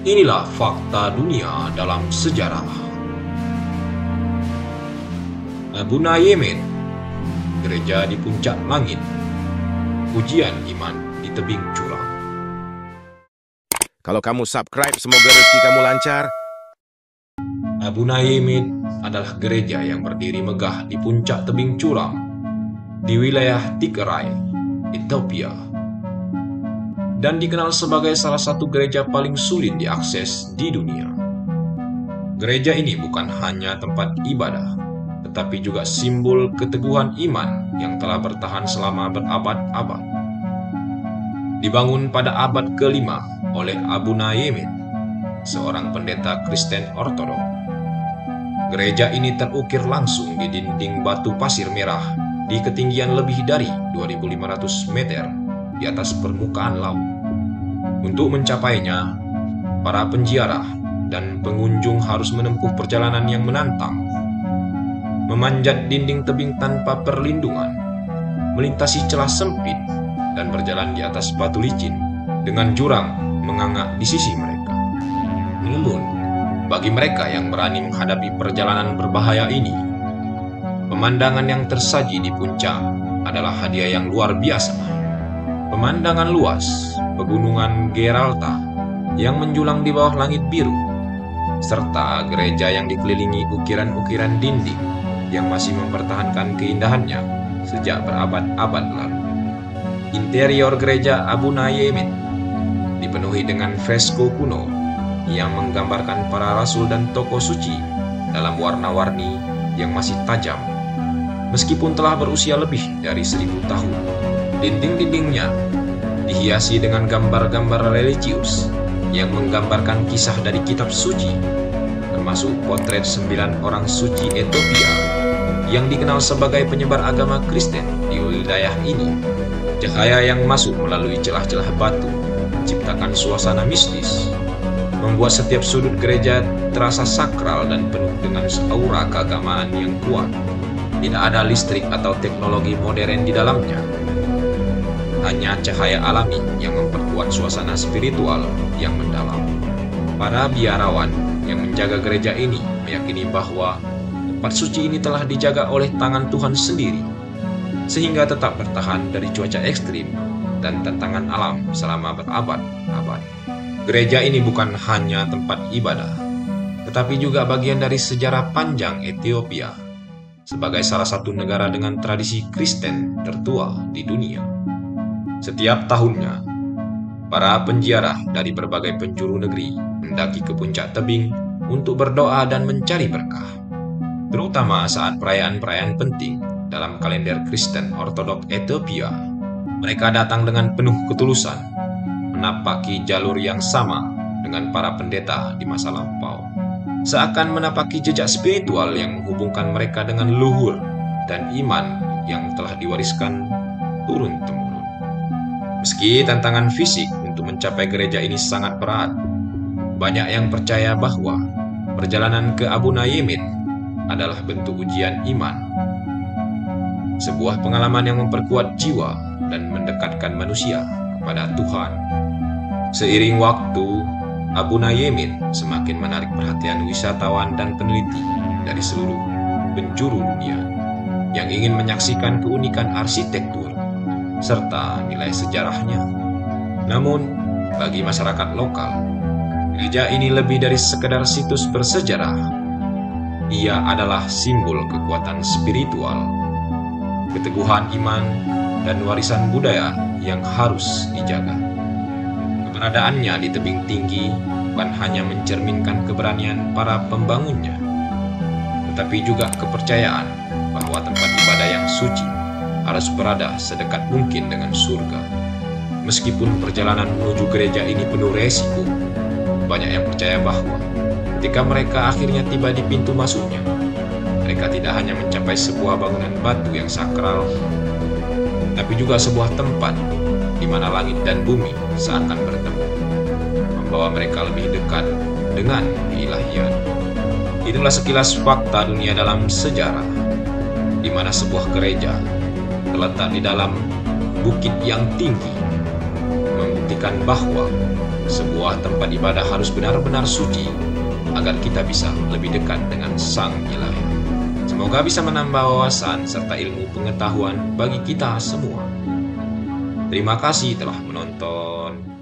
Inilah fakta dunia dalam sejarah. Abuna Yemen, gereja di puncak langit, ujian iman di tebing curam. Kalau kamu subscribe, semoga rezeki kamu lancar. Abuna Yemen adalah gereja yang berdiri megah di puncak tebing curam di wilayah Tigray, Ethiopia, dan dikenal sebagai salah satu gereja paling sulit diakses di dunia. Gereja ini bukan hanya tempat ibadah, tetapi juga simbol keteguhan iman yang telah bertahan selama berabad-abad. Dibangun pada abad ke-5 oleh Abuna Yemen, seorang pendeta Kristen Ortodok. Gereja ini terukir langsung di dinding batu pasir merah di ketinggian lebih dari 2.500 meter di atas permukaan laut. Untuk mencapainya, para penziarah dan pengunjung harus menempuh perjalanan yang menantang, memanjat dinding tebing tanpa perlindungan, melintasi celah sempit, dan berjalan di atas batu licin dengan jurang menganga di sisi mereka. Namun, bagi mereka yang berani menghadapi perjalanan berbahaya ini, pemandangan yang tersaji di puncak adalah hadiah yang luar biasa. Pemandangan luas pegunungan Geralta yang menjulang di bawah langit biru, serta gereja yang dikelilingi ukiran-ukiran dinding yang masih mempertahankan keindahannya sejak berabad-abad lalu. Interior gereja Abuna Yemen dipenuhi dengan fresko kuno yang menggambarkan para rasul dan tokoh suci dalam warna-warni yang masih tajam. Meskipun telah berusia lebih dari 1000 tahun, dinding-dindingnya dihiasi dengan gambar-gambar religius yang menggambarkan kisah dari kitab suci, termasuk potret 9 orang suci Ethiopia yang dikenal sebagai penyebar agama Kristen di wilayah ini. Cahaya yang masuk melalui celah-celah batu menciptakan suasana mistis, membuat setiap sudut gereja terasa sakral dan penuh dengan aura keagamaan yang kuat. Tidak ada listrik atau teknologi modern di dalamnya, hanya cahaya alami yang memperkuat suasana spiritual yang mendalam. Para biarawan yang menjaga gereja ini meyakini bahwa tempat suci ini telah dijaga oleh tangan Tuhan sendiri, sehingga tetap bertahan dari cuaca ekstrim dan tantangan alam selama berabad-abad. Gereja ini bukan hanya tempat ibadah, tetapi juga bagian dari sejarah panjang Ethiopia sebagai salah satu negara dengan tradisi Kristen tertua di dunia. Setiap tahunnya, para penziarah dari berbagai penjuru negeri mendaki ke puncak tebing untuk berdoa dan mencari berkah, terutama saat perayaan-perayaan penting dalam kalender Kristen Ortodok Ethiopia. Mereka datang dengan penuh ketulusan, menapaki jalur yang sama dengan para pendeta di masa lampau, seakan menapaki jejak spiritual yang menghubungkan mereka dengan leluhur dan iman yang telah diwariskan turun-temurun. Meski tantangan fisik untuk mencapai gereja ini sangat berat, banyak yang percaya bahwa perjalanan ke Abuna Yemen adalah bentuk ujian iman, sebuah pengalaman yang memperkuat jiwa dan mendekatkan manusia kepada Tuhan. Seiring waktu, Abuna Yemen semakin menarik perhatian wisatawan dan peneliti dari seluruh penjuru dunia yang ingin menyaksikan keunikan arsitektur serta nilai sejarahnya. Namun, bagi masyarakat lokal, gereja ini lebih dari sekedar situs bersejarah. Ia adalah simbol kekuatan spiritual, keteguhan iman, dan warisan budaya yang harus dijaga. Keberadaannya di tebing tinggi bukan hanya mencerminkan keberanian para pembangunnya, tetapi juga kepercayaan bahwa tempat ibadah yang suci harus berada sedekat mungkin dengan surga. Meskipun perjalanan menuju gereja ini penuh resiko, banyak yang percaya bahwa ketika mereka akhirnya tiba di pintu masuknya, mereka tidak hanya mencapai sebuah bangunan batu yang sakral, tapi juga sebuah tempat di mana langit dan bumi seakan bertemu, membawa mereka lebih dekat dengan keilahian. Itulah sekilas fakta dunia dalam sejarah, di mana sebuah gereja terletak di dalam bukit yang tinggi, membuktikan bahwa sebuah tempat ibadah harus benar-benar suci agar kita bisa lebih dekat dengan Sang Ilahi. Semoga bisa menambah wawasan serta ilmu pengetahuan bagi kita semua. Terima kasih telah menonton.